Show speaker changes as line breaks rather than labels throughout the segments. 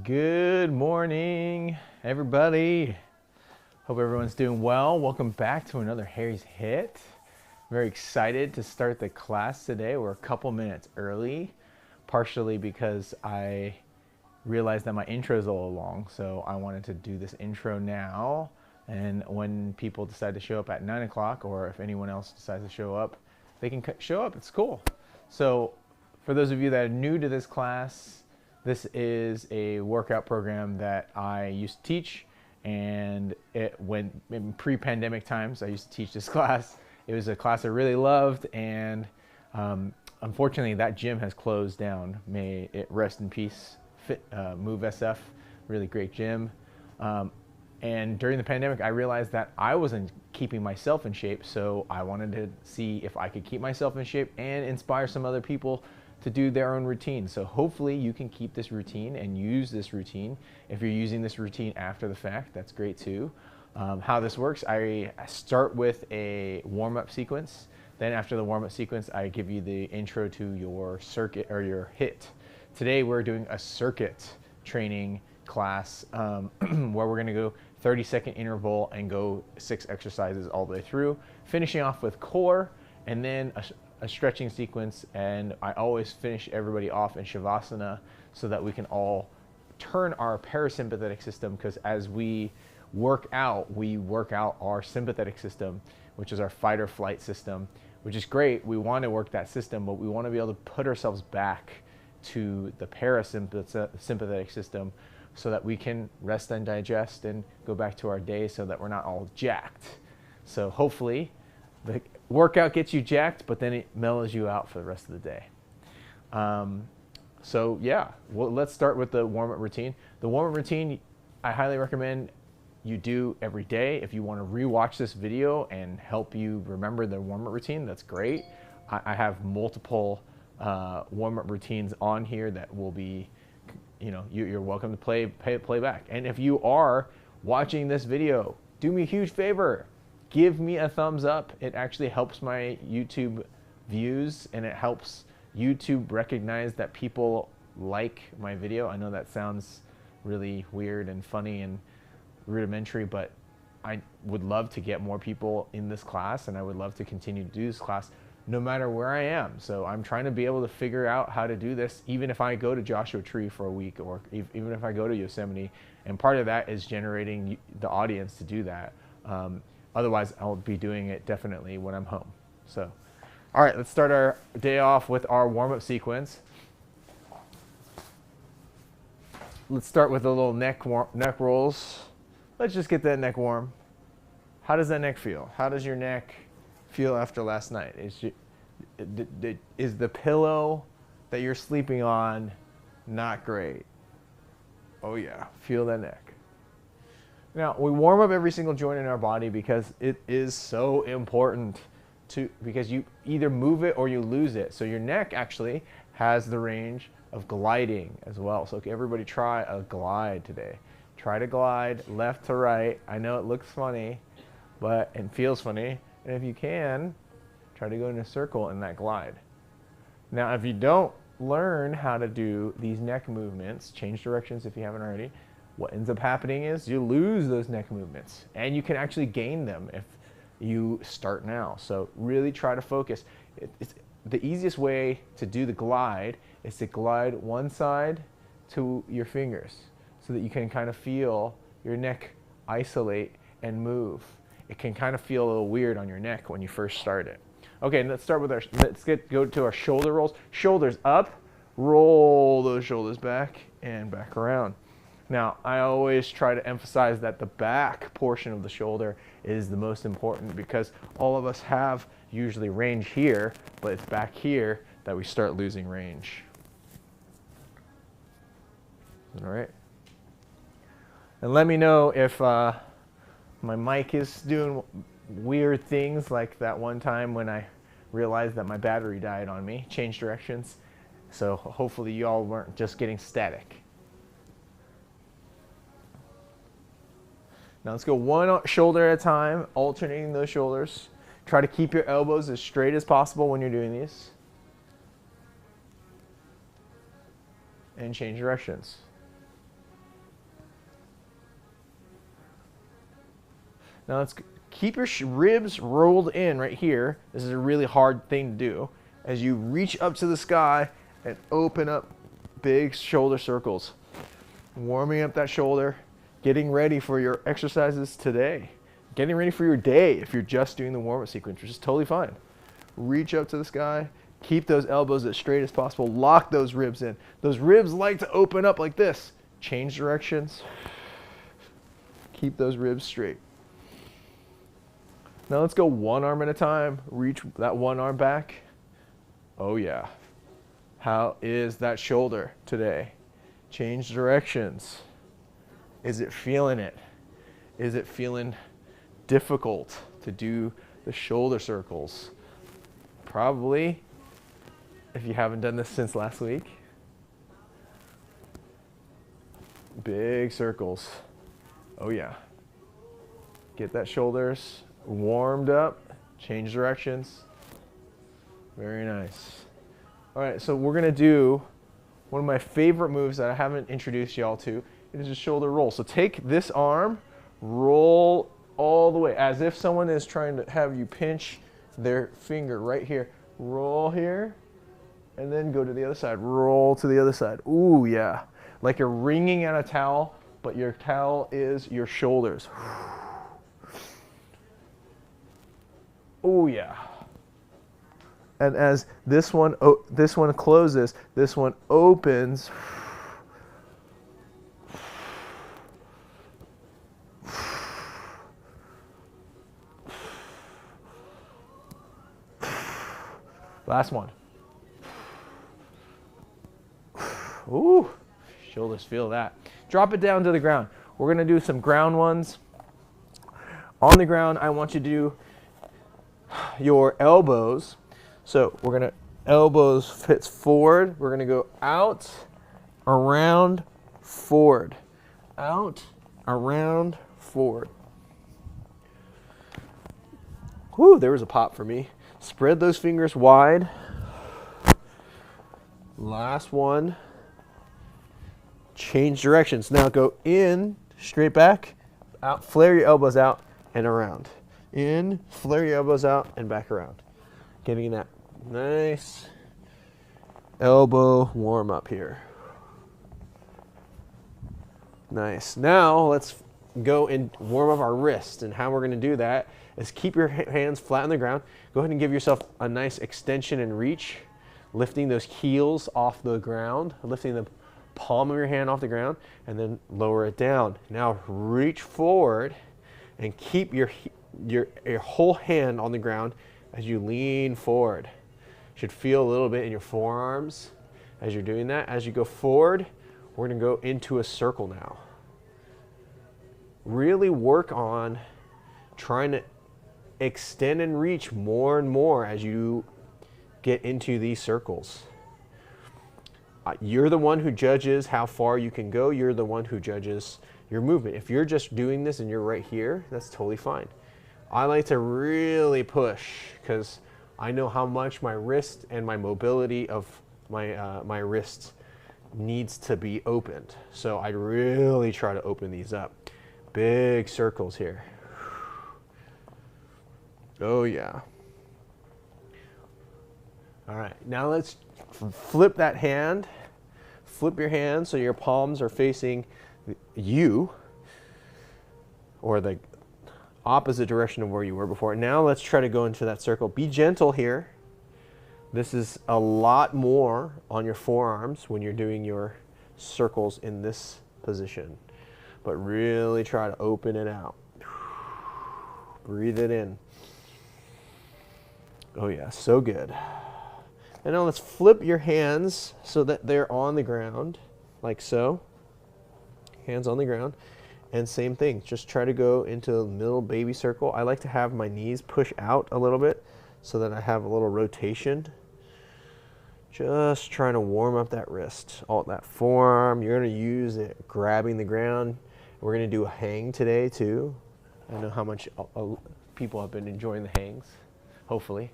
Good morning, everybody. Hope everyone's doing well. Welcome back to another Harry's HIIT. Very excited to start the class today. We're a couple minutes early, partially because I realized that my intro is a little long, so I wanted to do this intro now. And when people decide to show up at 9 o'clock, or if anyone else decides to show up, they can show up. It's cool. So for those of you that are new to this class, this is a workout program that I used to teach, and when in pre-pandemic times I used to teach this class. It was a class I really loved, and unfortunately that gym has closed down. May it rest in peace. Move SF, really great gym. And during the pandemic, I realized that I wasn't keeping myself in shape, so I wanted to see if I could keep myself in shape and inspire some other people to do their own routine. So hopefully you can keep this routine and use this routine. If you're using this routine after the fact, that's great too. How this works, I start with a warm-up sequence. Then after the warm-up sequence, I give you the intro to your circuit or your HIIT. Today we're doing a circuit training class where we're gonna go 30-second interval and go 6 exercises all the way through, finishing off with core and then a stretching sequence. And I always finish everybody off in Shavasana so that we can all turn our parasympathetic system, because as we work out our sympathetic system, which is our fight or flight system, which is great. We want to work that system, but we want to be able to put ourselves back to the parasympathetic system so that we can rest and digest and go back to our day so that we're not all jacked. So hopefully the workout gets you jacked, but then it mellows you out for the rest of the day. So yeah, well, let's start with the warm-up routine. The warm-up routine, I highly recommend you do every day. If you want to rewatch this video and help you remember the warm-up routine, that's great. I have multiple warm-up routines on here that will be, you're welcome to play back. And if you are watching this video, do me a huge favor. Give me a thumbs up. It actually helps my YouTube views, and it helps YouTube recognize that people like my video. I know that sounds really weird and funny and rudimentary, but I would love to get more people in this class, and I would love to continue to do this class no matter where I am. So I'm trying to be able to figure out how to do this, even if I go to Joshua Tree for a week, or even if I go to Yosemite. And part of that is generating the audience to do that. Otherwise, I'll be doing it definitely when I'm home. So, all right, let's start our day off with our warm-up sequence. Let's start with a little neck rolls. Let's just get that neck warm. How does that neck feel? How does your neck feel after last night? Is the pillow that you're sleeping on not great? Oh yeah, feel that neck. Now, we warm up every single joint in our body because it is so important because you either move it or you lose it. So your neck actually has the range of gliding as well. So everybody try a glide today. Try to glide left to right. I know it looks funny, and feels funny. And if you can, try to go in a circle in that glide. Now, if you don't learn how to do these neck movements, change directions if you haven't already, what ends up happening is you lose those neck movements, and you can actually gain them if you start now. So really try to focus. It's the easiest way to do the glide is to glide one side to your fingers so that you can kind of feel your neck isolate and move. It can kind of feel a little weird on your neck when you first start it. Okay, let's start with go to our shoulder rolls. Shoulders up, roll those shoulders back and back around. Now, I always try to emphasize that the back portion of the shoulder is the most important, because all of us have usually range here, but it's back here that we start losing range. All right. And let me know if my mic is doing weird things, like that one time when I realized that my battery died on me. Change directions. So hopefully you all weren't just getting static. Now let's go one shoulder at a time, alternating those shoulders. Try to keep your elbows as straight as possible when you're doing these. And change directions. Now let's keep your ribs rolled in right here. This is a really hard thing to do. As you reach up to the sky and open up big shoulder circles. Warming up that shoulder, getting ready for your exercises today. Getting ready for your day if you're just doing the warm-up sequence, which is totally fine. Reach up to the sky. Keep those elbows as straight as possible. Lock those ribs in. Those ribs like to open up like this. Change directions. Keep those ribs straight. Now let's go one arm at a time. Reach that one arm back. Oh yeah. How is that shoulder today? Change directions. Is it feeling it? Is it feeling difficult to do the shoulder circles? Probably, if you haven't done this since last week. Big circles. Oh yeah. Get that shoulders warmed up. Change directions. Very nice. All right, so we're gonna do one of my favorite moves that I haven't introduced y'all to. It is a shoulder roll. So take this arm, roll all the way, as if someone is trying to have you pinch their finger right here. Roll here, and then go to the other side. Roll to the other side. Ooh, yeah. Like you're wringing out a towel, but your towel is your shoulders. Ooh, yeah. And as this one closes, this one opens. Last one. Ooh, shoulders feel that. Drop it down to the ground. We're gonna do some ground ones. On the ground, I want you to do your elbows. So we're gonna, elbows fits forward. We're gonna go out, around, forward. Out, around, forward. Whew, there was a pop for me. Spread those fingers wide. Last one. Change directions. Now go in, straight back, out, flare your elbows out and around. In, flare your elbows out and back around. Getting that nice elbow warm up here. Nice. Now let's go and warm up our wrists. And how we're going to do that is keep your hands flat on the ground. Go ahead and give yourself a nice extension and reach, lifting those heels off the ground, lifting the palm of your hand off the ground, and then lower it down. Now reach forward and keep your whole hand on the ground as you lean forward. Should feel a little bit in your forearms as you're doing that. As you go forward, we're going to go into a circle now. Really work on trying to extend and reach more and more as you get into these circles. You're the one who judges how far you can go. You're the one who judges your movement. If you're just doing this and you're right here, that's totally fine. I like to really push because I know how much my wrist and my mobility of my wrists needs to be opened. So I really try to open these up. Big circles here. Oh yeah. All right, now let's flip that hand. Flip your hand so your palms are facing you, or the opposite direction of where you were before. Now let's try to go into that circle. Be gentle here. This is a lot more on your forearms when you're doing your circles in this position. But really try to open it out. Breathe it in. Oh yeah, so good. And now let's flip your hands so that they're on the ground, like so. Hands on the ground. And same thing, just try to go into a middle baby circle. I like to have my knees push out a little bit so that I have a little rotation. Just trying to warm up that wrist, all that forearm. You're gonna use it grabbing the ground. We're gonna do a hang today too. I know how much people have been enjoying the hangs, hopefully.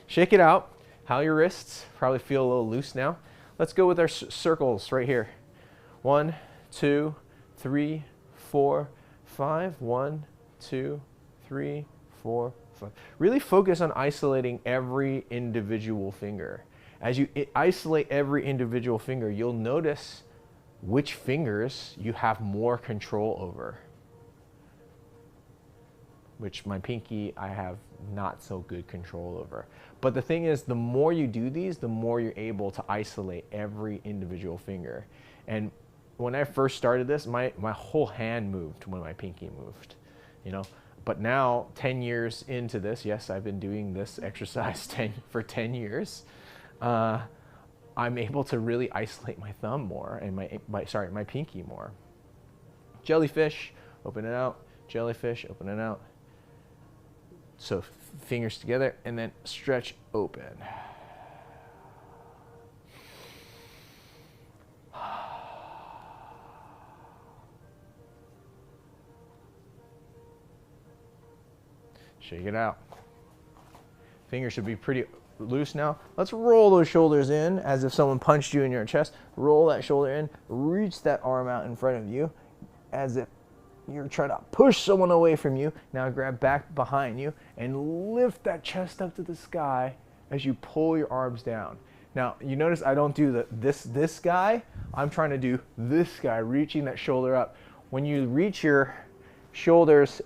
Shake it out. How your wrists probably feel a little loose now. Let's go with our circles right here. 1, 2, 3, 4, 5. 1, 2, 3, 4, 5. Really focus on isolating every individual finger. As you isolate every individual finger, you'll notice which fingers you have more control over. Which my pinky, I have not so good control over. But the thing is, the more you do these, the more you're able to isolate every individual finger. And when I first started this, my whole hand moved when my pinky moved, you know. But now, 10 years into this, yes, I've been doing this exercise for 10 years. I'm able to really isolate my thumb more and my pinky more. Jellyfish, open it out. Jellyfish, open it out. So fingers together and then stretch open. Shake it out. Fingers should be pretty loose now. Let's roll those shoulders in as if someone punched you in your chest. Roll that shoulder in. Reach that arm out in front of you as if you're trying to push someone away from you. Now grab back behind you and lift that chest up to the sky as you pull your arms down. Now, you notice I don't do this guy. I'm trying to do this guy, reaching that shoulder up. When you reach your shoulders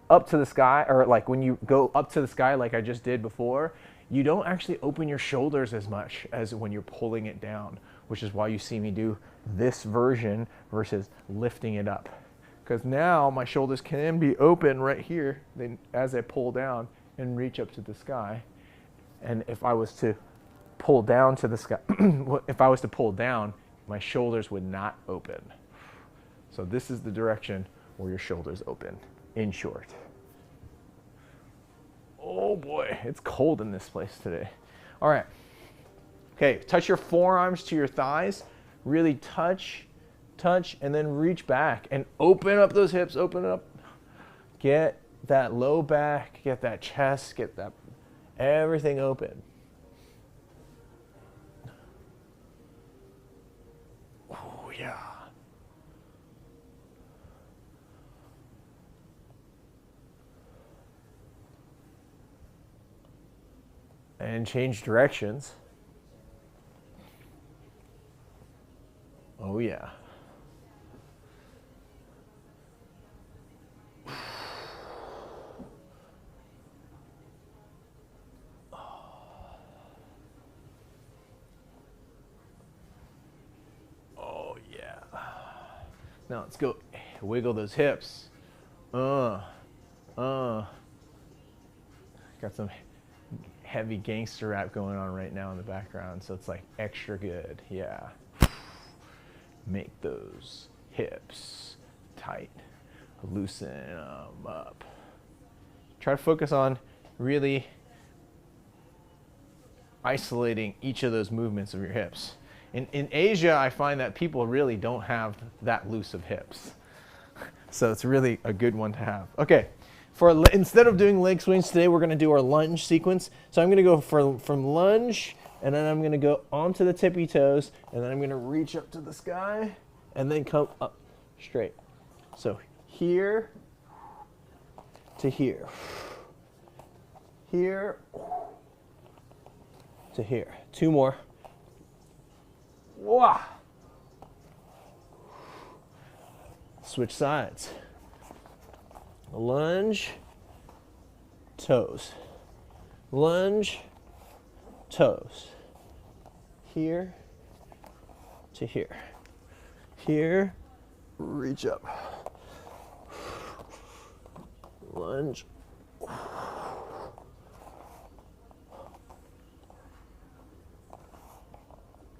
up to the sky, or like when you go up to the sky like I just did before, you don't actually open your shoulders as much as when you're pulling it down, which is why you see me do this version versus lifting it up. Because now my shoulders can be open right here as I pull down and reach up to the sky. And if I was to pull down to the sky, if I was to pull down, my shoulders would not open. So this is the direction where your shoulders open, in short. Oh boy, it's cold in this place today. All right. Okay, touch your forearms to your thighs. Really touch, and then reach back and open up those hips, open up. Get that low back, get that chest, get that everything open. Oh yeah. And change directions. Oh yeah. Oh yeah. Now let's go wiggle those hips. Got some heavy gangster rap going on right now in the background, so it's like extra good. Yeah. Make those hips tight. Loosen them up. Try to focus on really isolating each of those movements of your hips. In Asia, I find that people really don't have that loose of hips. So it's really a good one to have. Okay. Instead of doing leg swings today, we're going to do our lunge sequence. So I'm going to go from lunge, and then I'm going to go onto the tippy toes, and then I'm going to reach up to the sky, and then come up straight. So here to here. Here to here. Two more. Whoa. Switch sides. Lunge, toes. Lunge, toes. Here to here. Here, reach up. Lunge.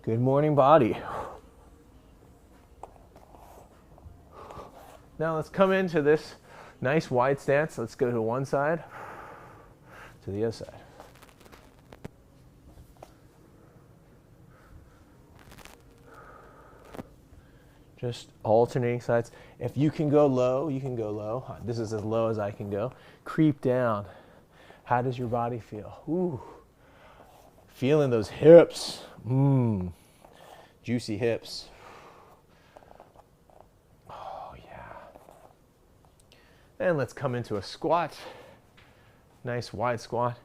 Good morning, body. Now let's come into this nice wide stance. Let's go to one side, to the other side. Just alternating sides. If you can go low, you can go low. This is as low as I can go. Creep down. How does your body feel? Ooh. Feeling those hips. Juicy hips. And let's come into a squat. Nice wide squat,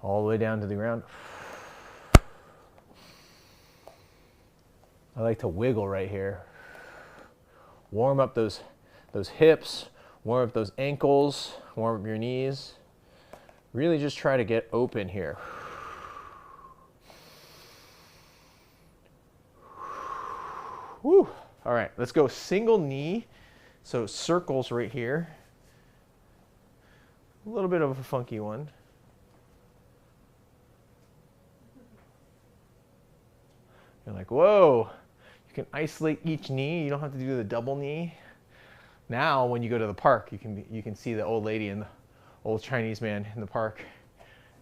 all the way down to the ground. I like to wiggle right here. Warm up those hips, warm up those ankles, warm up your knees. Really just try to get open here. Woo. All right, let's go single knee. So circles right here. A little bit of a funky one. You're like, whoa. You can isolate each knee. You don't have to do the double knee. Now, when you go to the park, you can see the old lady and the old Chinese man in the park.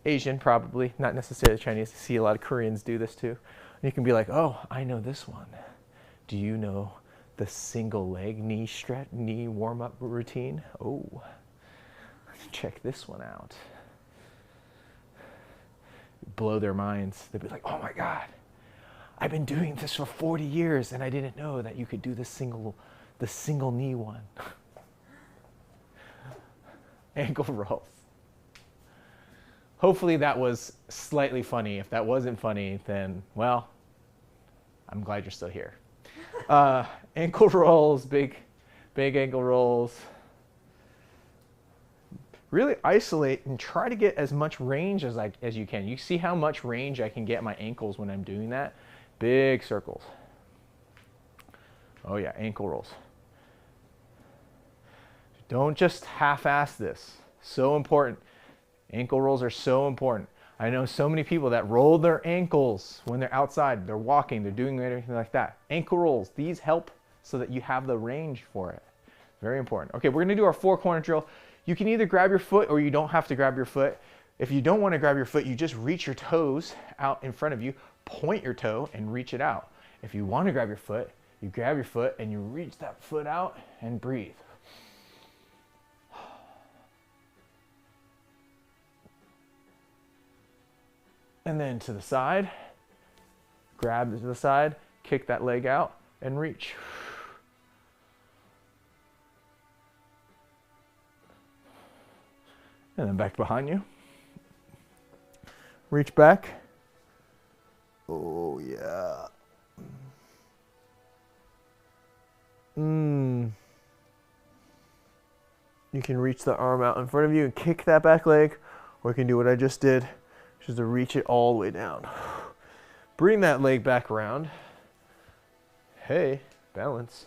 Asian, probably, not necessarily Chinese. I see a lot of Koreans do this too. And you can be like, oh, I know this one. Do you know the single leg knee stretch, knee warm-up routine? Oh, check this one out. Blow their minds. They'd be like, oh my God, I've been doing this for 40 years and I didn't know that you could do the single knee one. Ankle rolls. Hopefully that was slightly funny. If that wasn't funny, then, well, I'm glad you're still here. Ankle rolls, big ankle rolls. Really isolate and try to get as much range as you can. You see how much range I can get my ankles when I'm doing that? Big circles. Oh yeah, ankle rolls. Don't just half-ass this. So important. Ankle rolls are so important. I know so many people that roll their ankles when they're outside, they're walking, they're doing anything like that. Ankle rolls, these help so that you have the range for it. Very important. Okay, we're gonna do our 4-corner drill. You can either grab your foot or you don't have to grab your foot. If you don't wanna grab your foot, you just reach your toes out in front of you, point your toe and reach it out. If you wanna grab your foot, you grab your foot and you reach that foot out and breathe. And then to the side, grab to the side, kick that leg out, and reach. And then back behind you. Reach back. Oh, yeah. You can reach the arm out in front of you and kick that back leg, or you can do what I just did, which is to reach it all the way down. Bring that leg back around. Hey, balance.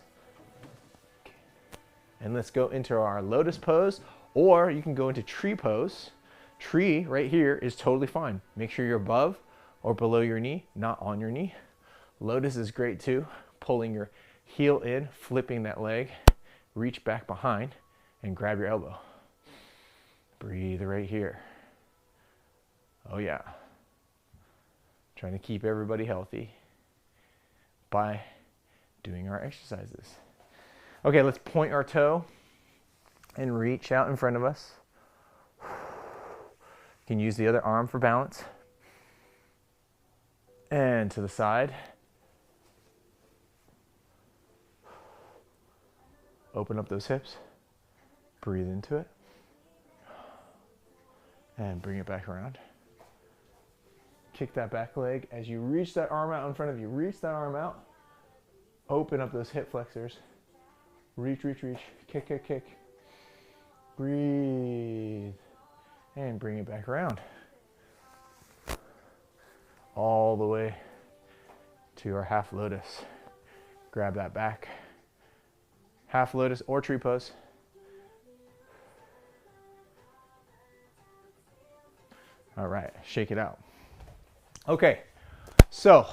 And let's go into our Lotus Pose, or you can go into Tree Pose. Tree right here is totally fine. Make sure you're above or below your knee, not on your knee. Lotus is great too. Pulling your heel in, flipping that leg, reach back behind and grab your elbow. Breathe right here. Oh yeah. Trying to keep everybody healthy by doing our exercises. Okay, let's point our toe and reach out in front of us. You can use the other arm for balance. And to the side. Open up those hips. Breathe into it. And bring it back around. Kick that back leg. As you reach that arm out in front of you, reach that arm out. Open up those hip flexors. Reach, reach, reach. Kick, kick, kick. Breathe. And bring it back around. All the way to our half lotus. Grab that back. Half lotus or tree pose. All right, shake it out. Okay, so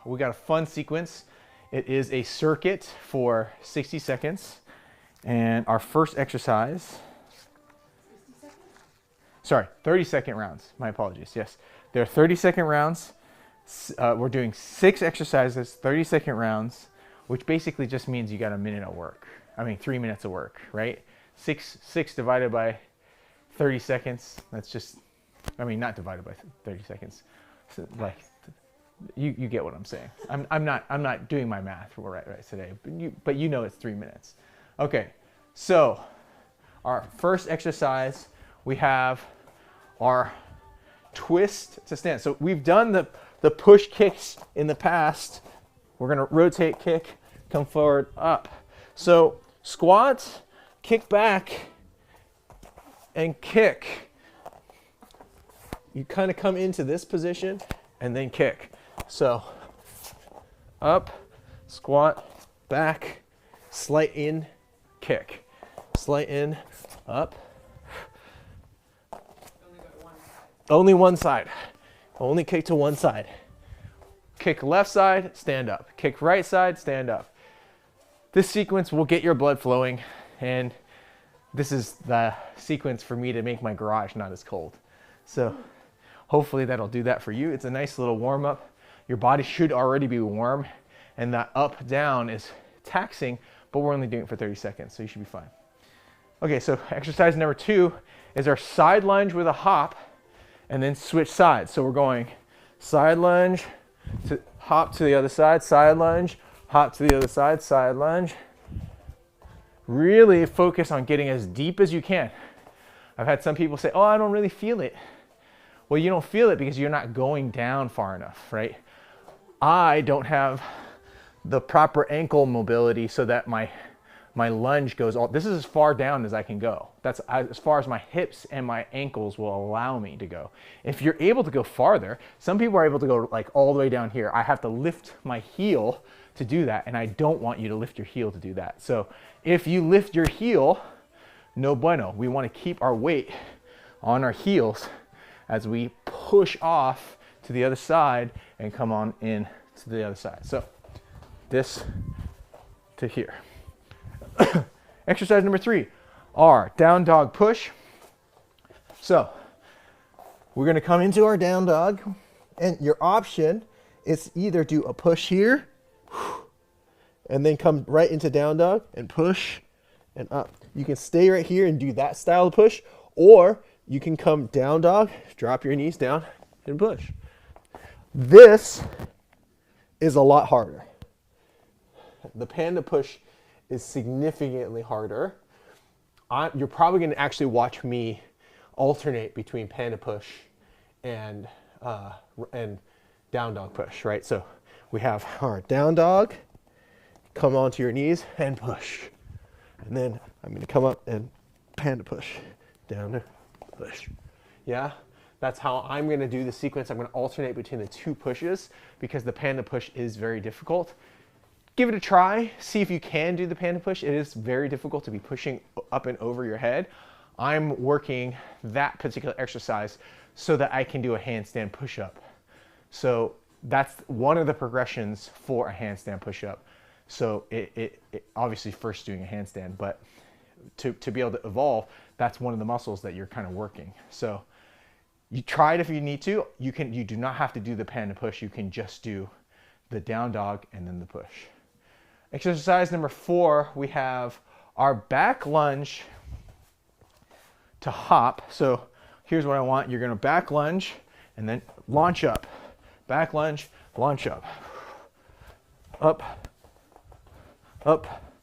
we got a fun sequence. It is a circuit for 60 seconds. And our first exercise, 30-second rounds. My apologies, yes. They're 30-second rounds. We're doing 6 exercises, 30-second rounds, which basically just means you got a minute of work. 3 minutes of work, right? 6 divided by 30 seconds. That's just, not divided by 30 seconds. So, like, you get what I'm saying. I'm not doing my math right today, but you know it's 3 minutes. Okay, so our first exercise, we have our twist to stand. So we've done the push kicks in the past. We're gonna rotate, kick, come forward, up. So squat, kick back, and kick. You kind of come into this position and then kick. So up, squat, back, slight in, kick. Slight in, up. Only one side. Only kick to one side. Kick left side, stand up. Kick right side, stand up. This sequence will get your blood flowing, and this is the sequence for me to make my garage not as cold. So hopefully that'll do that for you. It's a nice little warm up. Your body should already be warm, and that up down is taxing, but we're only doing it for 30 seconds, so you should be fine. Okay, so exercise number 2 is our side lunge with a hop, and then switch sides. So we're going side lunge, to hop to the other side, side lunge, hop to the other side, side lunge. Really focus on getting as deep as you can. I've had some people say, oh, I don't really feel it. Well, you don't feel it because you're not going down far enough, right? I don't have the proper ankle mobility so that my lunge goes all, this is as far down as I can go. That's as far as my hips and my ankles will allow me to go. If you're able to go farther, some people are able to go like all the way down here. I have to lift my heel to do that, and I don't want you to lift your heel to do that. So if you lift your heel, no bueno. We want to keep our weight on our heels as we push off to the other side and come on in to the other side. So this to here. Exercise number 3, our down dog push. So we're going to come into our down dog, and your option is either do a push here and then come right into down dog and push and up. You can stay right here and do that style of push, or you can come down dog, drop your knees down and push. This is a lot harder. The panda push is significantly harder. You're probably going to actually watch me alternate between panda push and down dog push, right? So we have our down dog, come onto your knees and push. And then I'm going to come up and panda push, down, push. Yeah, that's how I'm going to do the sequence. I'm going to alternate between the 2 pushes because the panda push is very difficult. Give it a try. See if you can do the panda push. It is very difficult to be pushing up and over your head. I'm working that particular exercise so that I can do a handstand push-up. So that's one of the progressions for a handstand push-up. So it obviously first doing a handstand, but to be able to evolve, that's one of the muscles that you're kind of working. So you try it if you need to. You do not have to do the panda push. You can just do the down dog and then the push. Exercise number 4, we have our back lunge to hop. So here's what I want. You're going to back lunge and then launch up. Back lunge, launch up. Up, up.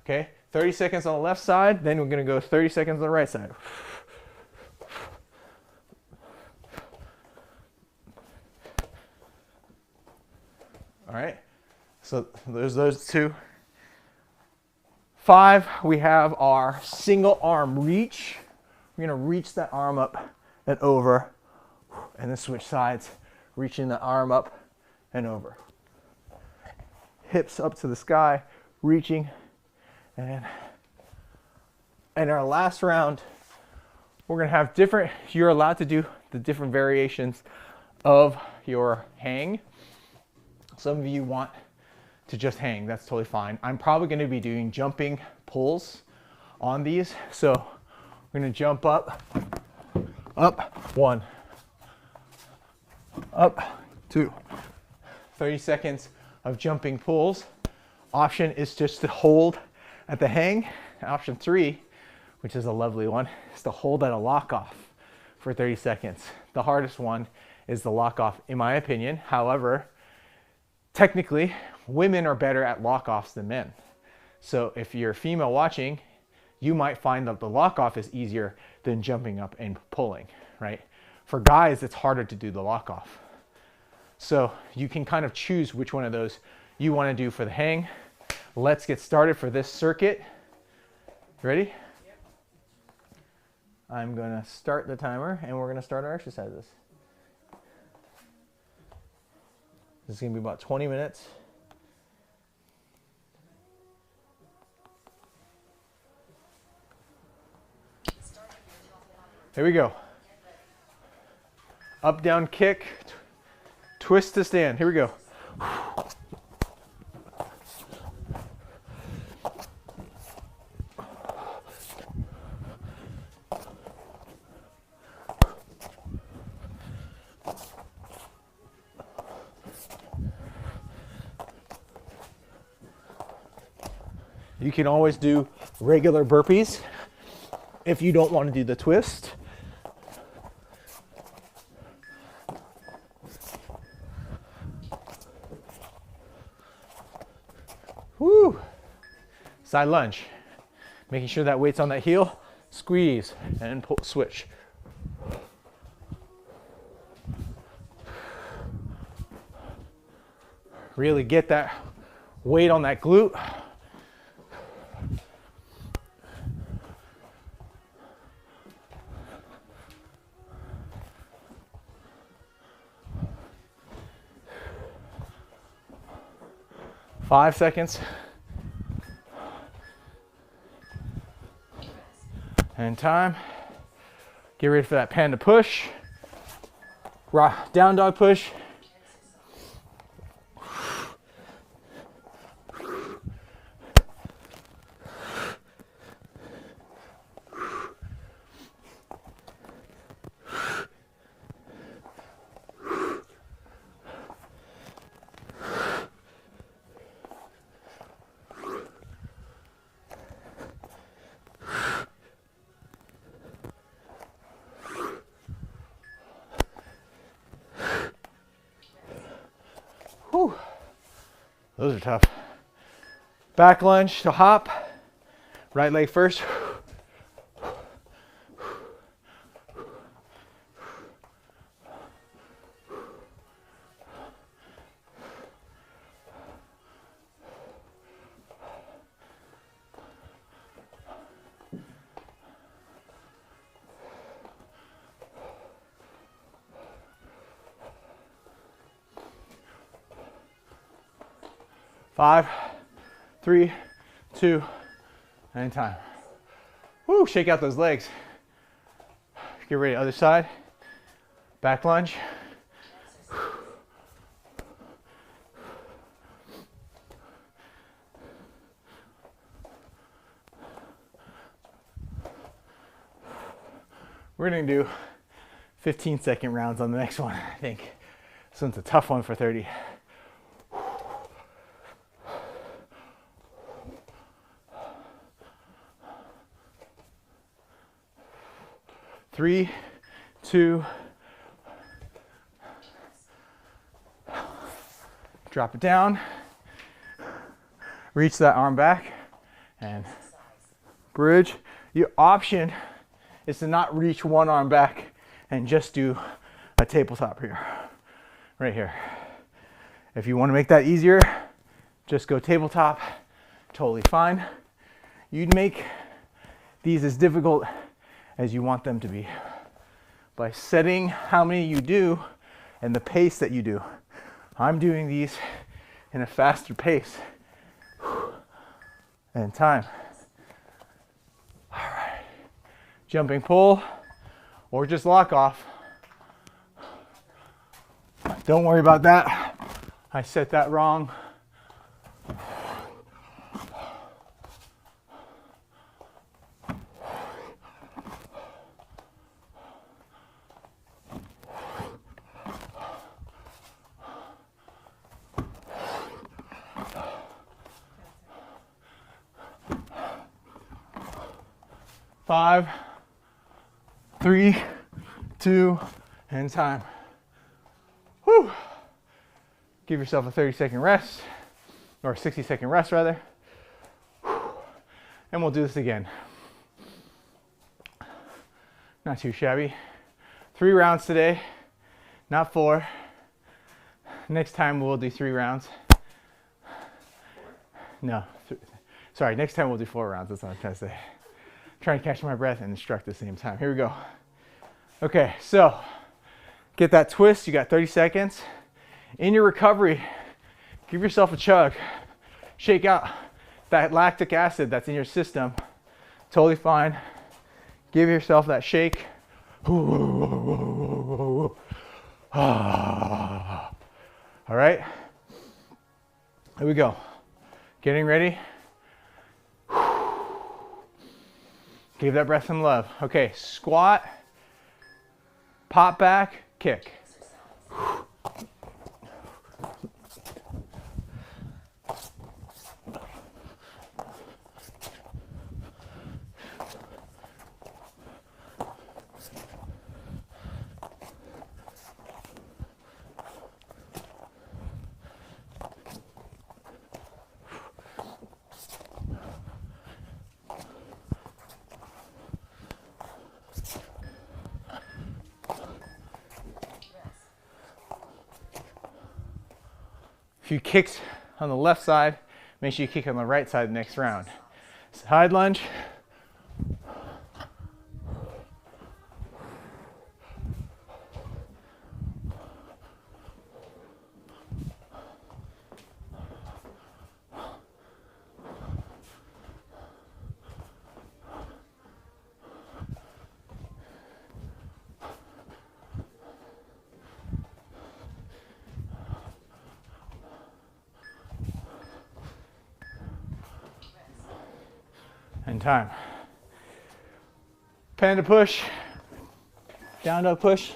Okay, 30 seconds on the left side, then we're going to go 30 seconds on the right side. All right. So there's those 2. 5, we have our single arm reach. We're going to reach that arm up and over, and then switch sides, reaching the arm up and over. Hips up to the sky, reaching, and our last round, we're going to have different, you're allowed to do the different variations of your hang. Some of you want to just hang, that's totally fine. I'm probably going to be doing jumping pulls on these. So we're going to jump up, 1, up, 2. 30 seconds of jumping pulls. Option is just to hold at the hang. Option 3, which is a lovely one, is to hold at a lock off for 30 seconds. The hardest one is the lock off, in my opinion. However, technically, women are better at lock offs than men. So if you're a female watching, you might find that the lock off is easier than jumping up and pulling, right? For guys, it's harder to do the lock off. So you can kind of choose which one of those you want to do for the hang. Let's get started for this circuit. Ready? Yep. I'm going to start the timer and we're going to start our exercises. This is going to be about 20 minutes. Here we go. Up, down, kick, twist to stand. Here we go. You can always do regular burpees if you don't want to do the twist. Woo! Side lunge. Making sure that weight's on that heel. Squeeze and pull, switch. Really get that weight on that glute. Five seconds. And time. Get ready for that panda push. Down dog push. Whew. Those are tough. Back lunge to hop. Right leg first. Five, 3, 2, and time. Woo, shake out those legs. Get ready, other side. Back lunge. We're gonna do 15-second rounds on the next one, I think. This one's a tough one for 30. 3, 2, drop it down, reach that arm back, and bridge. Your option is to not reach one arm back and just do a tabletop here, right here. If you want to make that easier, just go tabletop, totally fine. You'd make these as difficult as you want them to be by setting how many you do and the pace that you do. I'm doing these in a faster pace. And time. All right. Jumping pull or just lock off. Don't worry about that. I set that wrong. Five, 3, 2, and time. Whew. Give yourself a 30-second rest, or 60-second rest rather. Whew. And we'll do this again. Not too shabby. 3 rounds today, not 4. Next time we'll do 3 rounds. No, sorry, next time we'll do 4 rounds. That's what I'm trying to say. Trying to catch my breath and instruct at the same time. Here we go. Okay, so get that twist. You got 30 seconds. In your recovery, give yourself a chug. Shake out that lactic acid that's in your system. Totally fine. Give yourself that shake. All right, here we go. Getting ready. Give that breath some love. Okay, squat, pop back, kick. If you kicked on the left side, make sure you kick on the right side the next round. Side lunge. And time. Panda push, down dog push.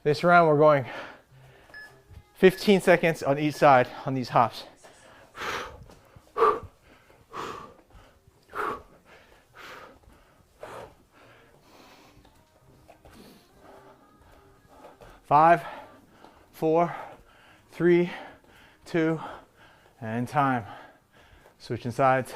This round we're going 15 seconds on each side on these hops. Five, 4, 3, 2, and time. Switching sides.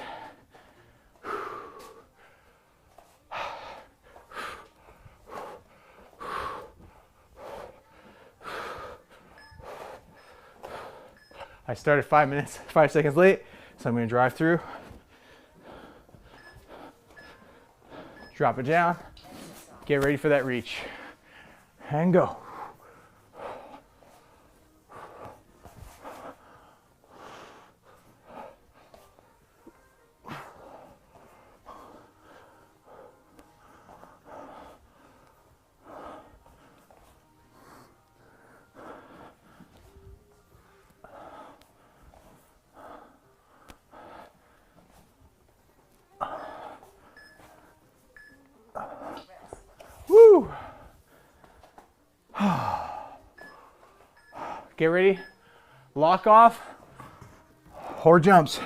I started 5 seconds late, so I'm going to drive through. Drop it down. Get ready for that reach. And go. Woo! Get ready. Lock off or jumps.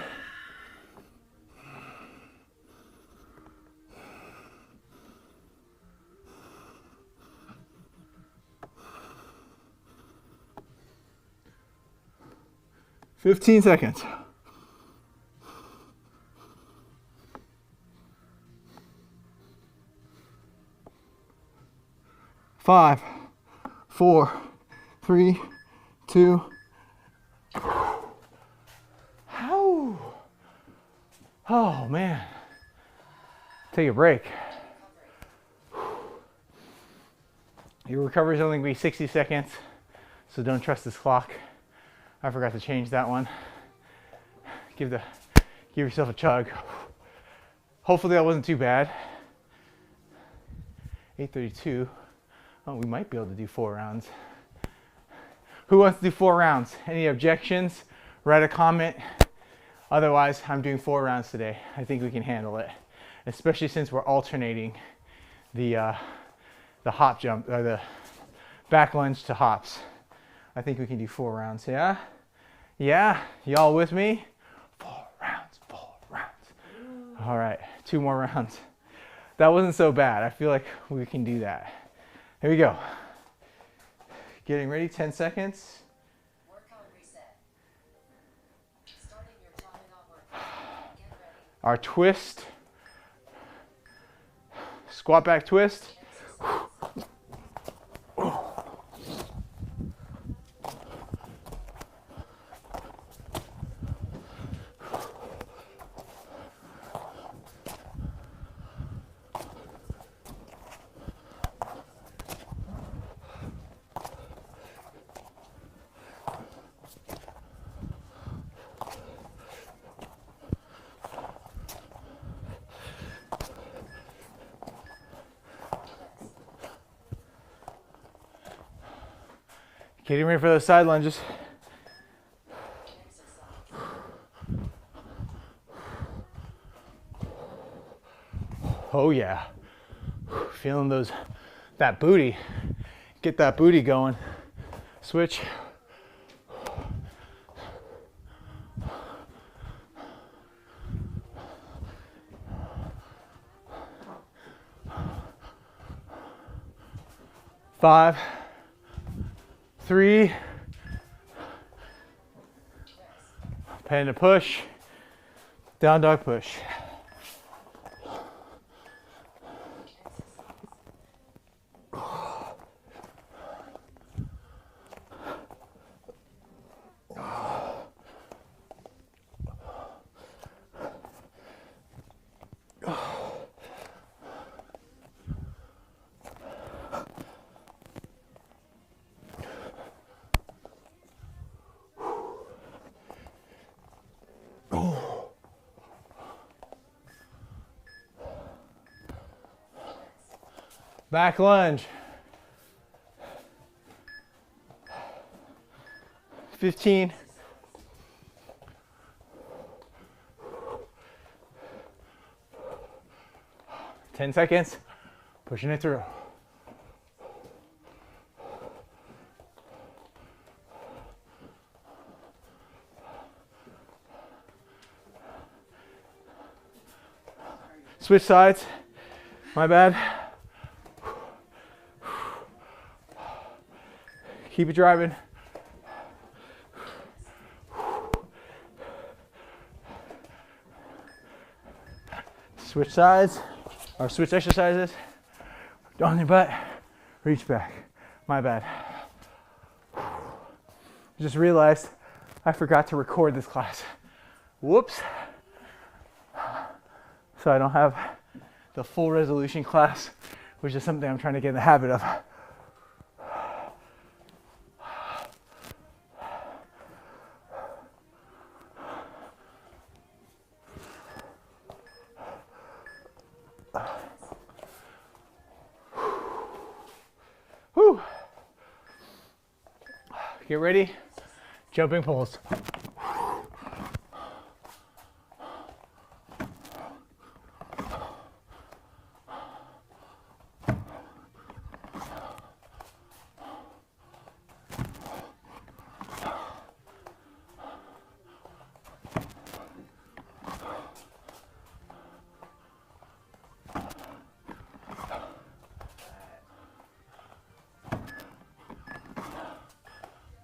Fifteen seconds. 5, 4, 3, 2. Ow. Oh man. Take a break. Your recovery is only going to be 60 seconds, so don't trust this clock. I forgot to change that one. Give yourself a chug. Hopefully that wasn't too bad. 8:32. Oh, we might be able to do 4 rounds. Who wants to do 4 rounds? Any objections? Write a comment. Otherwise, I'm doing 4 rounds today. I think we can handle it. especially since we're alternating the hop jump, or the back lunge to hops. I think we can do 4 rounds, yeah? Yeah, y'all with me? 4 rounds, 4 rounds. All right, 2 more rounds. That wasn't so bad. I feel like we can do that. Here we go. Getting ready, 10 seconds.
Workout reset. Starting your timing on workout. Get ready.
Our twist. Squat back twist. Getting ready for those side lunges. Oh yeah. Feeling that booty. Get that booty going. Switch. Five, 3, panda push, down dog push. Back lunge. 15. Ten seconds. Pushing it through. Switch sides. My bad. Keep it driving. Switch sides, or switch exercises. On your butt, reach back. My bad. Just realized I forgot to record this class. Whoops. So I don't have the full resolution class, which is something I'm trying to get in the habit of. Whew. Get ready. Jumping pulls.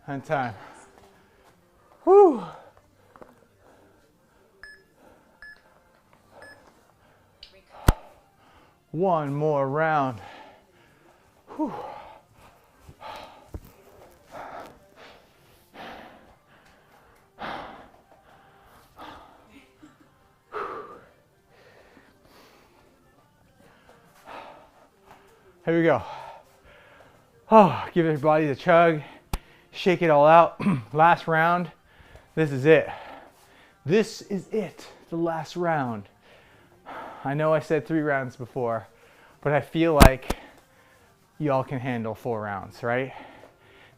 And time. Whew. One more round. Whew. Here we go. Oh, give your body the chug. Shake it all out. Last round. This is it. This is it. The last round. I know I said 3 rounds before, but I feel like y'all can handle 4 rounds, right?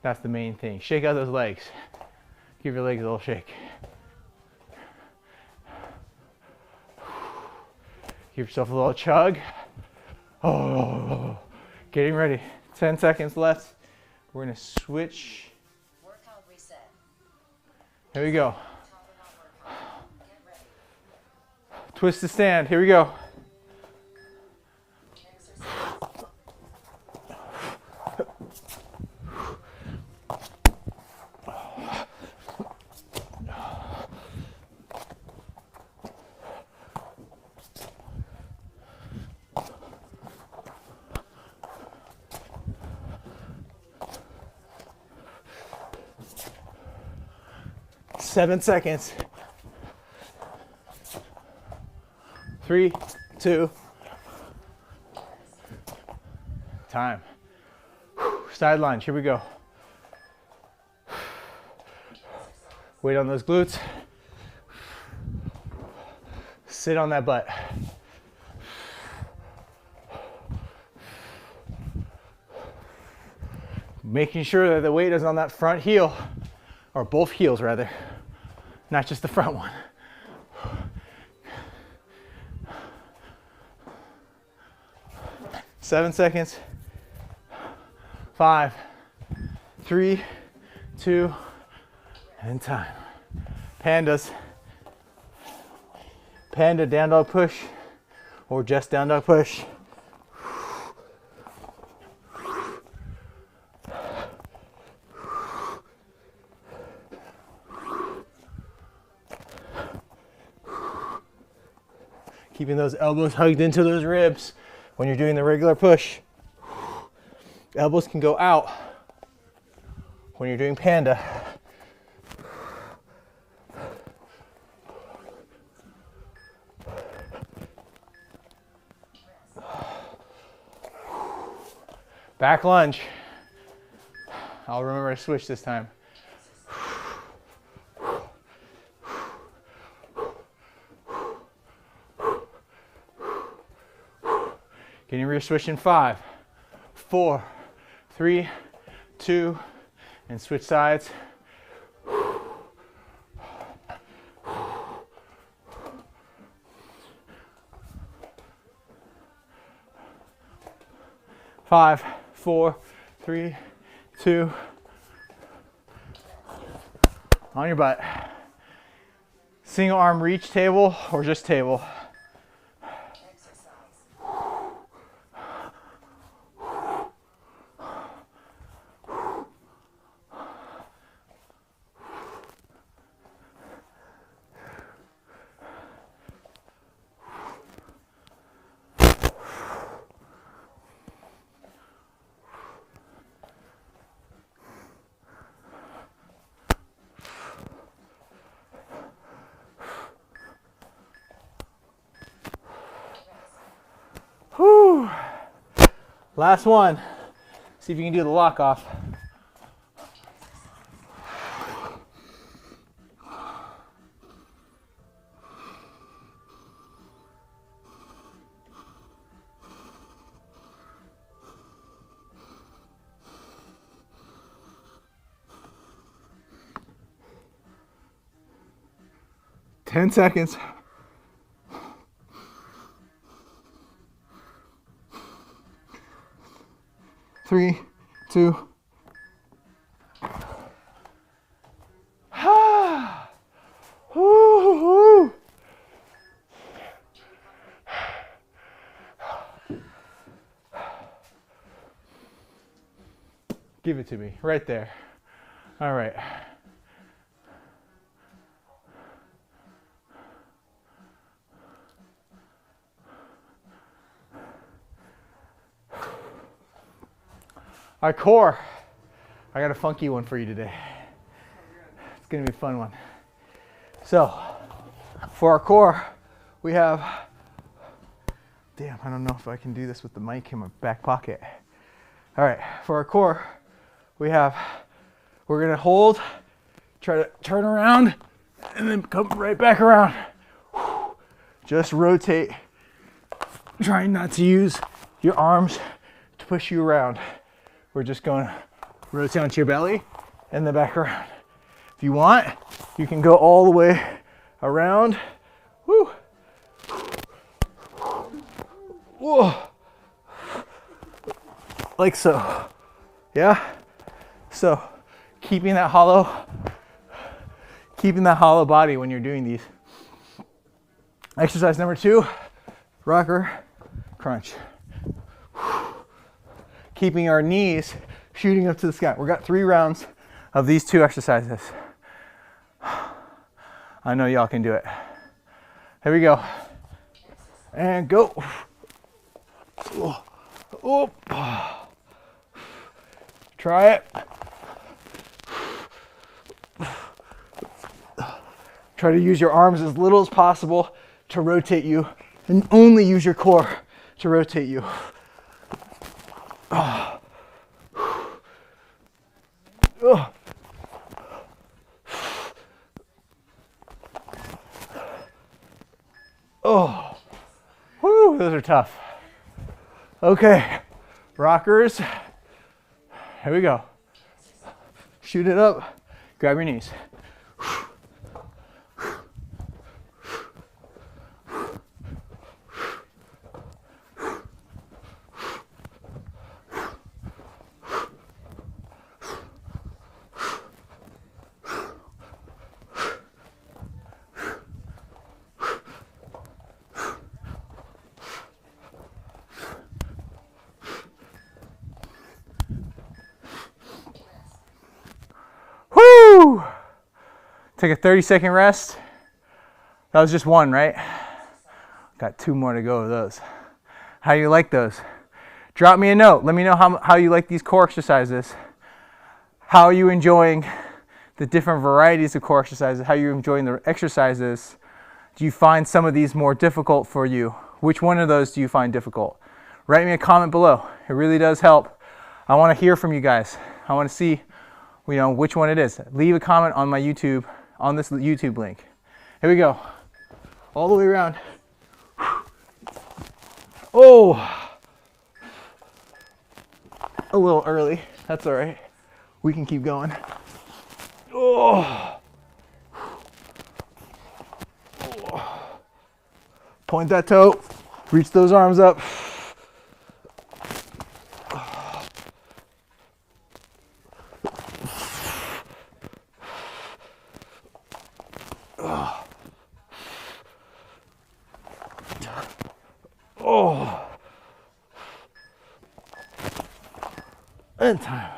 That's the main thing. Shake out those legs. Give your legs a little shake. Give yourself a little chug. Oh, getting ready. 10 seconds left. We're gonna switch.
Workout reset.
Here we go.
Topping off workout. Get ready.
Twist to stand. Here we go.
Exercise. 7 seconds. 3, 2. Time. Side lunge. Here we go. Weight on those glutes. Sit on that butt. Making sure that the weight is on that front heel, or both heels rather, not just the front one. Seven seconds. 5, 3, 2, and time. Pandas. Panda down dog push, or just down dog push. Keeping those elbows hugged into those ribs when you're doing the regular push. Elbows can go out when you're doing panda. Back lunge. I'll remember to switch this time. Getting rear switch in 5, 4, 3, 2, and switch sides. Five, 4, 3, 2. On your butt. Single arm reach table or just table. Whew. Last one. See if you can do the lock off. Ten seconds. 3, 2. Give it to me right there. All right. Our core, I got a funky one for you today. It's gonna be a fun one. So, for our core, we have, damn, I don't know if I can do this with the mic in my back pocket. All right, for our core, we're gonna hold, try to turn around, and then come right back around. Just rotate, trying not to use your arms to push you around. We're just going to rotate onto your belly and then back around. If you want, you can go all the way around. Woo. Whoa. Like so. Yeah? So keeping that hollow body when you're doing these. Exercise number 2, rocker crunch. Keeping our knees shooting up to the sky. We've got 3 rounds of these 2 exercises. I know y'all can do it. Here we go. And go. Oh. Try it. Try to use your arms as little as possible to rotate you, and only use your core to rotate you. Oh, whew, those are tough. Okay, rockers. Here we go. Shoot it up. Grab your knees. Woo! Take a 30-second rest. That was just one, right? Got 2 more to go of those. How do you like those? Drop me a note. Let me know how you like these core exercises. How are you enjoying the different varieties of core exercises? How are you enjoying the exercises? Do you find some of these more difficult for you? Which one of those do you find difficult? Write me a comment below. It really does help. I want to hear from you guys. I want to see, which one it is. Leave a comment on my YouTube, on this YouTube link. Here we go. All the way around. Oh, a little early. That's all right. We can keep going. Oh. Point that toe. Reach those arms up. Oh. And time.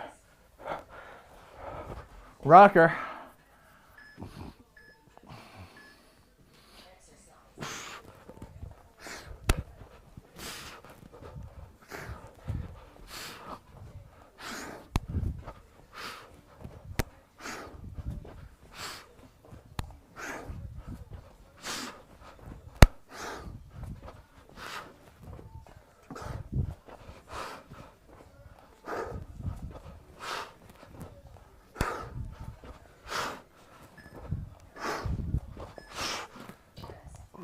Rocker.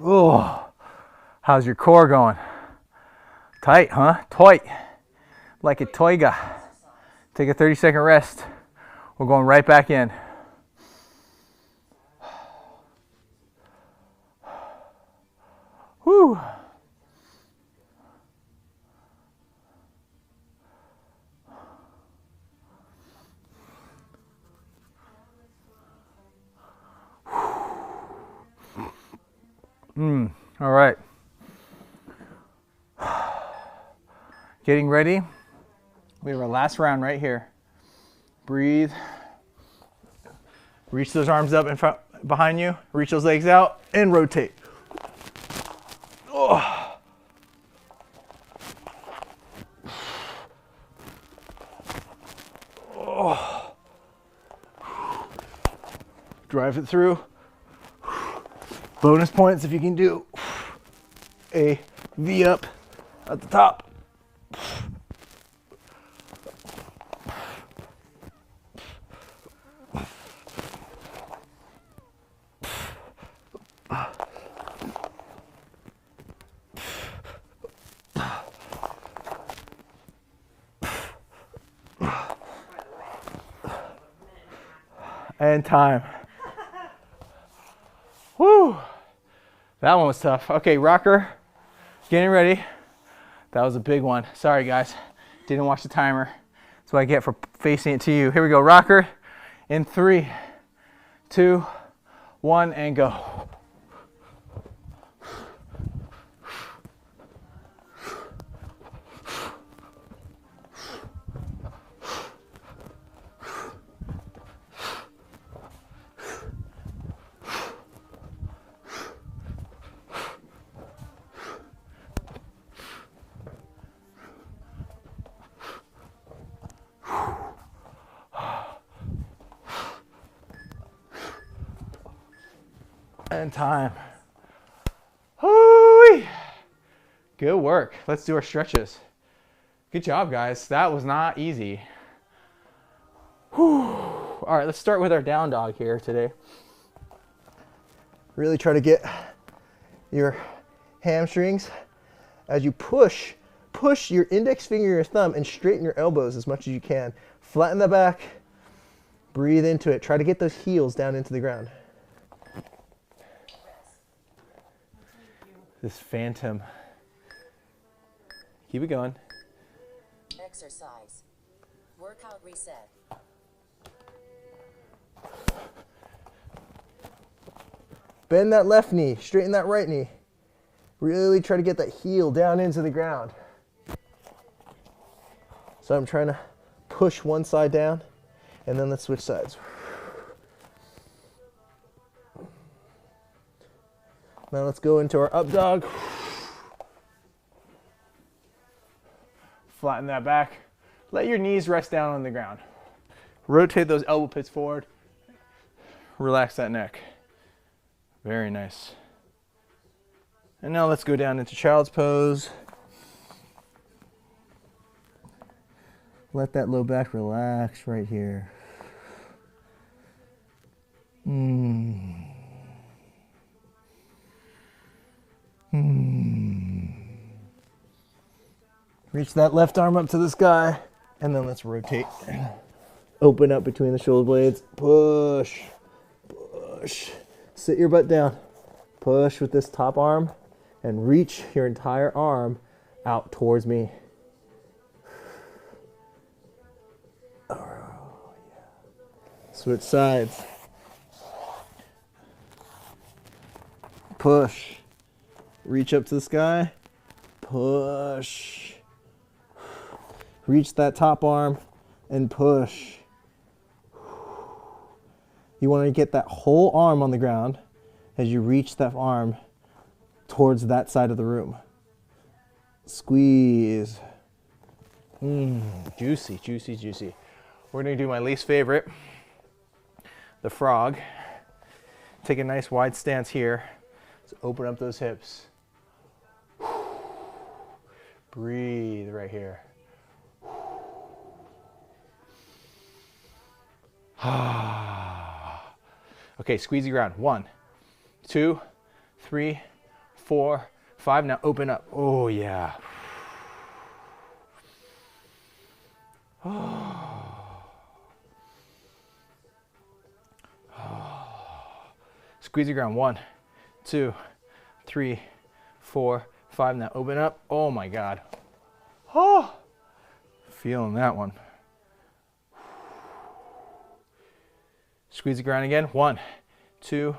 Oh, how's your core going? Tight, huh? Tight. Like a toiga. Take a 30-second rest. We're going right back in. Whew. All right. Getting ready. We have our last round right here. Breathe. Reach those arms up in front, behind you. Reach those legs out and rotate. Oh. Oh. Drive it through. Bonus points if you can do a V up at the top. And time. Whew. That one was tough. Okay, rocker, getting ready. That was a big one. Sorry, guys. Didn't watch the timer. That's what I get for facing it to you. Here we go. Rocker in 3, 2, 1, and go. And time. Hoo-wee. Good work. Let's do our stretches. Good job, guys. That was not easy. Whew. All right, let's start with our down dog here today. Really try to get your hamstrings as you push your index finger, your thumb, and straighten your elbows as much as you can. Flatten the back. Breathe into it. Try to get those heels down into the ground. This phantom. Keep it going.
Exercise. Workout reset.
Bend that left knee, straighten that right knee. Really try to get that heel down into the ground. So I'm trying to push one side down, and then let's switch sides. Now let's go into our up dog. Flatten that back. Let your knees rest down on the ground. Rotate those elbow pits forward. Relax that neck. Very nice. And now let's go down into child's pose. Let that low back relax right here. Reach that left arm up to the sky, and then let's rotate. Open up between the shoulder blades. Push, push. Sit your butt down. Push with this top arm, and reach your entire arm out towards me. Oh, yeah. Switch sides. Push. Reach up to the sky. Push. Reach that top arm and push. You want to get that whole arm on the ground as you reach that arm towards that side of the room. Squeeze. Juicy, juicy, juicy. We're going to do my least favorite, the frog. Take a nice wide stance here. Let's open up those hips. Breathe right here. Okay, squeeze the ground. 1, 2, 3, 4, 5. Now open up. Oh, yeah. Squeeze the ground. 1, 2, 3, 4, 5. Now open up. Oh my God. Oh, feeling that one. Squeeze the ground again. 1, 2,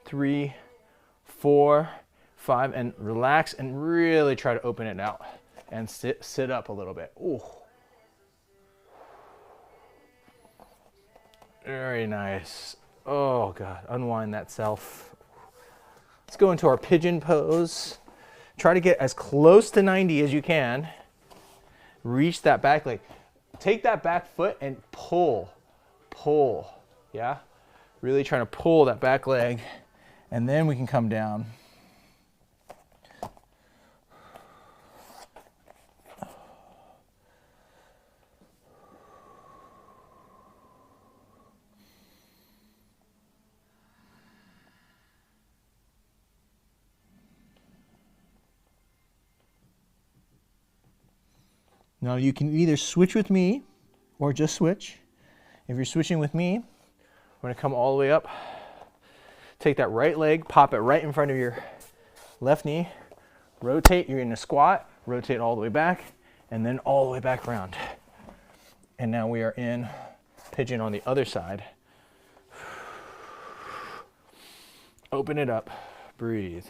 3, 4, 5, and relax and really try to open it out and sit up a little bit. Ooh. Very nice. Oh God, unwind that self. Let's go into our pigeon pose. Try to get as close to 90 as you can. Reach that back leg. Take that back foot and pull. Yeah? Really trying to pull that back leg, and then we can come down. Now you can either switch with me or just switch. If you're switching with me, we're going to come all the way up. Take that right leg, pop it right in front of your left knee. Rotate, you're in a squat. rotate all the way back, and then all the way back around. And now we are in pigeon on the other side. Open it up, breathe.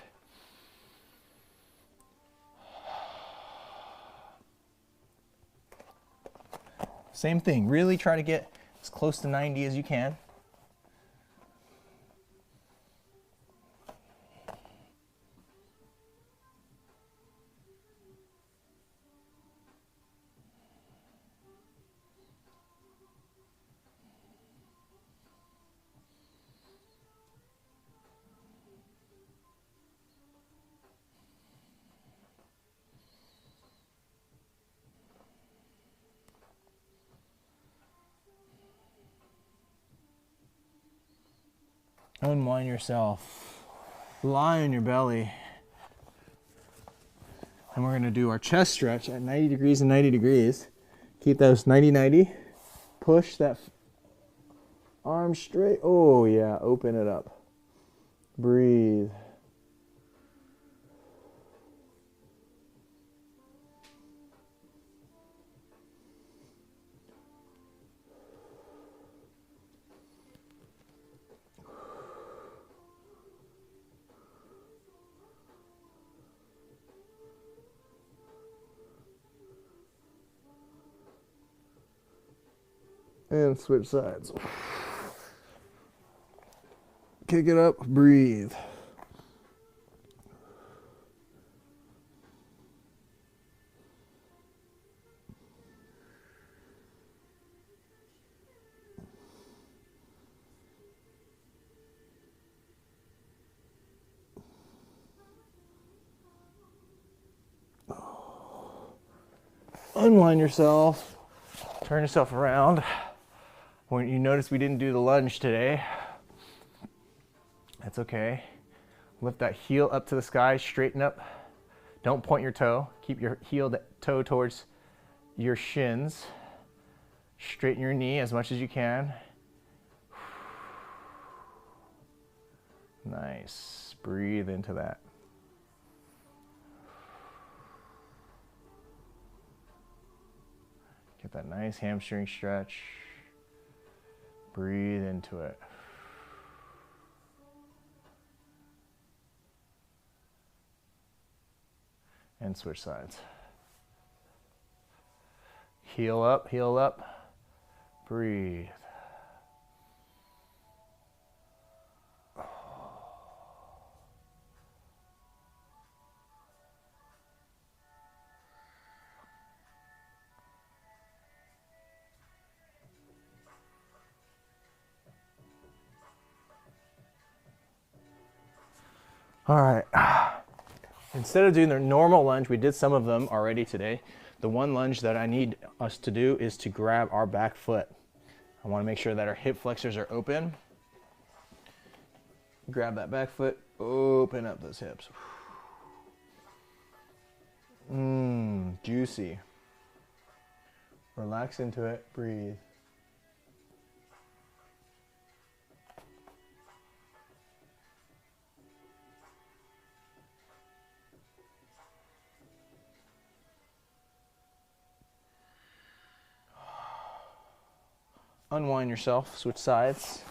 Same thing, really try to get as close to 90 as you can. Unwind yourself. Lie on your belly. And we're going to do our chest stretch at 90 degrees and 90 degrees. Keep those 90-90. Push that arm straight. Oh, yeah. Open it up. Breathe. And switch sides. Kick it up, breathe. Unwind yourself. Turn yourself around. When you notice we didn't do the lunge today, that's okay. Lift that heel up to the sky, straighten up. Don't point your toe. Keep your toe towards your shins. Straighten your knee as much as you can. Nice. Breathe into that. Get that nice hamstring stretch. Breathe into it. And switch sides. Heel up, breathe. All right. Instead of doing the normal lunge, we did some of them already today. The one lunge that I need us to do is to grab our back foot. I want to make sure that our hip flexors are open. Grab that back foot, open up those hips. Juicy. Relax into it, breathe. Unwind yourself, switch sides.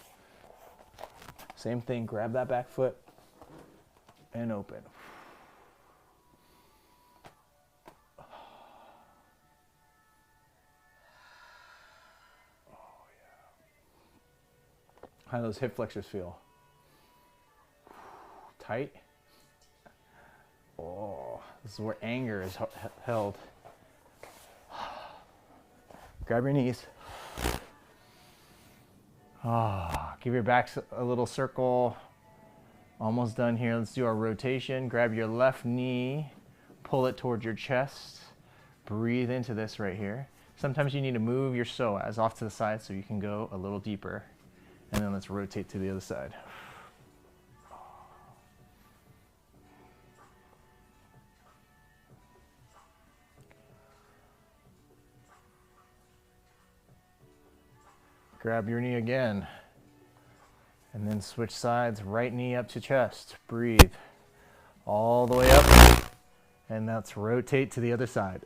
Same thing, grab that back foot and open. How do those hip flexors feel? Tight? Oh, this is where anger is held. Grab your knees. Give your back a little circle. Almost done here. Let's do our rotation. Grab your left knee, pull it towards your chest. Breathe into this right here. Sometimes you need to move your psoas off to the side so you can go a little deeper. And then let's rotate to the other side. Grab your knee again. And then switch sides, right knee up to chest. Breathe. All the way up And let's rotate to the other side.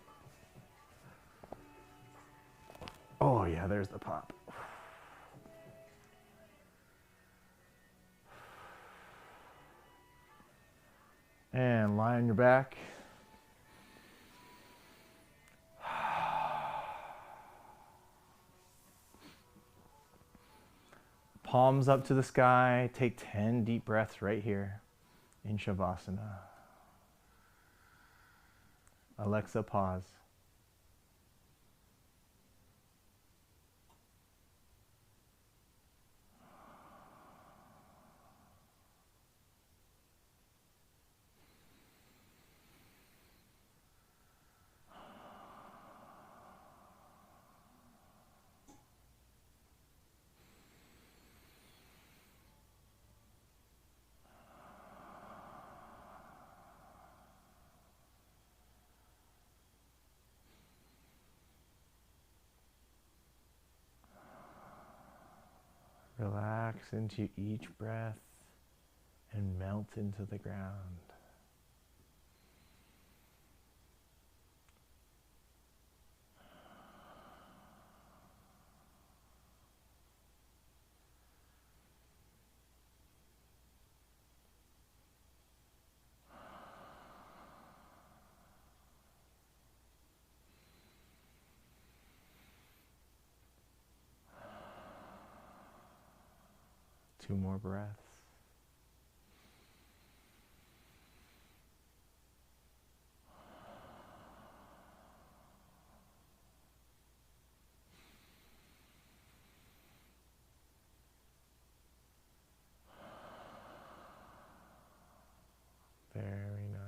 Oh yeah, there's the pop. And lie on your back. Palms up to the sky. Take 10 deep breaths right here in Shavasana. Alexa, pause. Relax into each breath and melt into the ground. Two more breaths. Very nice.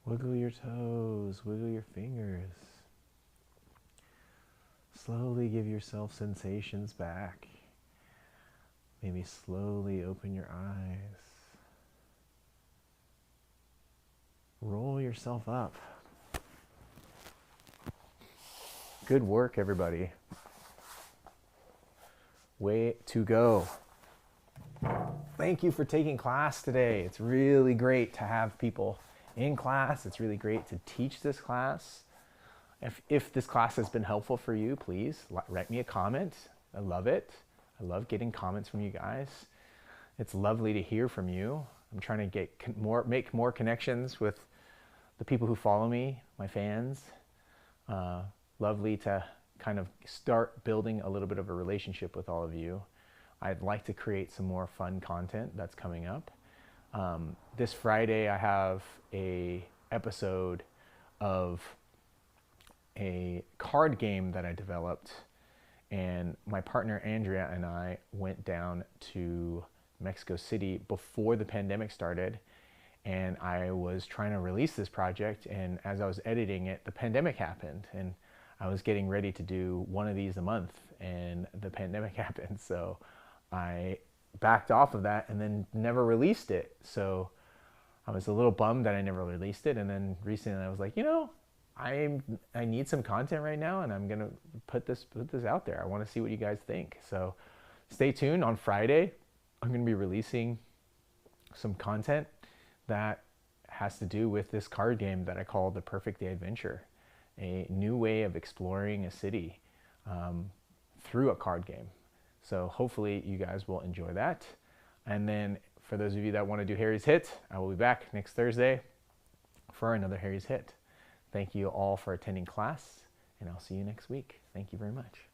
Wiggle your toes, wiggle your fingers. Slowly give yourself sensations back. Maybe slowly open your eyes. Roll yourself up. Good work, everybody. Way to go. Thank you for taking class today. It's really great to have people in class. It's really great to teach this class. If this class has been helpful for you, please write me a comment. I love it. I love getting comments from you guys. It's lovely to hear from you. I'm trying to make more connections with the people who follow me, my fans. Lovely to kind of start building a little bit of a relationship with all of you. I'd like to create some more fun content that's coming up. This Friday, I have a episode of a card game that I developed. And my partner Andrea and I went down to Mexico City before the pandemic started, and I was trying to release this project, and as I was editing it, the pandemic happened, and I was getting ready to do one of these a month, and the pandemic happened, so I backed off of that and then never released it. So I was a little bummed that I never released it, and then recently I was like, you know, I need some content right now, and I'm gonna put this out there. I want to see what you guys think. So stay tuned. On Friday, I'm gonna be releasing some content that has to do with this card game that I call the Perfect Day Adventure, a new way of exploring a city through a card game. So hopefully you guys will enjoy that. And then for those of you that want to do Harry's HIIT, I will be back next Thursday for another Harry's HIIT. Thank you all for attending class, and I'll see you next week. Thank you very much.